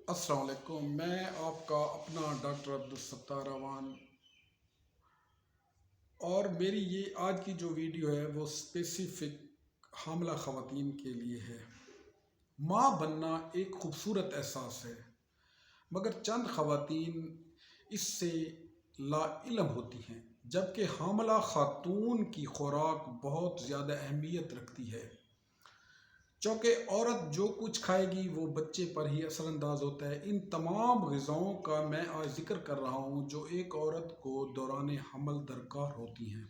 السلام علیکم، میں آپ کا اپنا ڈاکٹر عبدالستار اعوان، اور میری یہ آج کی جو ویڈیو ہے وہ اسپیسیفک حاملہ خواتین کے لیے ہے۔ ماں بننا ایک خوبصورت احساس ہے، مگر چند خواتین اس سے لا علم ہوتی ہیں، جبکہ حاملہ خاتون کی خوراک بہت زیادہ اہمیت رکھتی ہے، چونکہ عورت جو کچھ کھائے گی وہ بچے پر ہی اثر انداز ہوتا ہے۔ ان تمام غذاؤں کا میں آج ذکر کر رہا ہوں جو ایک عورت کو دوران حمل درکار ہوتی ہیں۔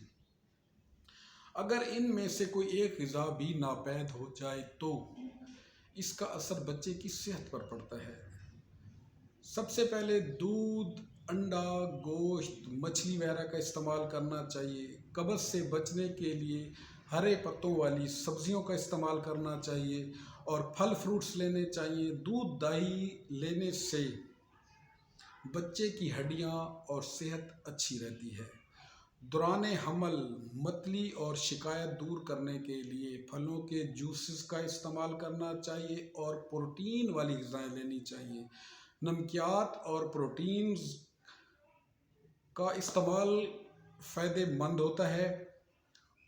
اگر ان میں سے کوئی ایک غذا بھی ناپید ہو جائے تو اس کا اثر بچے کی صحت پر پڑتا ہے۔ سب سے پہلے دودھ، انڈا، گوشت، مچھلی وغیرہ کا استعمال کرنا چاہیے۔ قبض سے بچنے کے لیے ہرے پتوں والی سبزیوں کا استعمال کرنا چاہیے اور پھل فروٹس لینے چاہیے۔ دودھ دہی لینے سے بچے کی ہڈیاں اور صحت اچھی رہتی ہے۔ دوران حمل متلی اور شکایت دور کرنے کے لیے پھلوں کے جوسز کا استعمال کرنا چاہیے اور پروٹین والی غذائیں لینی چاہیے۔ نمکیات اور پروٹینز کا استعمال فائدہ مند ہوتا ہے،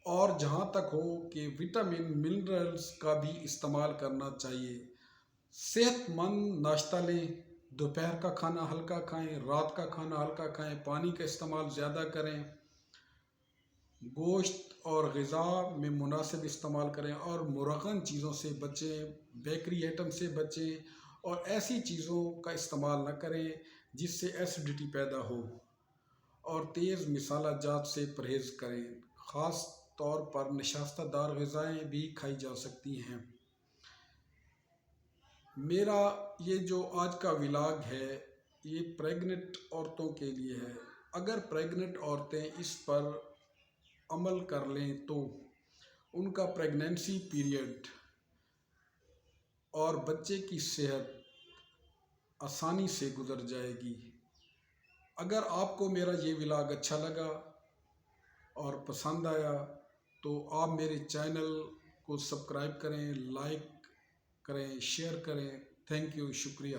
اور جہاں تک ہو کہ وٹامن منرلز کا بھی استعمال کرنا چاہیے۔ صحت مند ناشتہ لیں، دوپہر کا کھانا ہلکا کھائیں، رات کا کھانا ہلکا کھائیں، پانی کا استعمال زیادہ کریں، گوشت اور غذا میں مناسب استعمال کریں اور مرغن چیزوں سے بچیں، بیکری آئٹم سے بچیں اور ایسی چیزوں کا استعمال نہ کریں جس سے ایسیڈیٹی پیدا ہو، اور تیز مسالہ جات سے پرہیز کریں۔ خاص طور پر نشاستہ دار غذائیں بھی کھائی جا سکتی ہیں۔ میرا یہ جو آج کا ولاگ ہے یہ پریگننٹ عورتوں کے لیے ہے۔ اگر پریگننٹ عورتیں اس پر عمل کر لیں تو ان کا پریگنینسی پیریڈ اور بچے کی صحت آسانی سے گزر جائے گی۔ اگر آپ کو میرا یہ ولاگ اچھا لگا اور پسند آیا تو آپ میرے چینل کو سبسکرائب کریں، لائک کریں، شیئر کریں۔ تھینک یو، شکریہ۔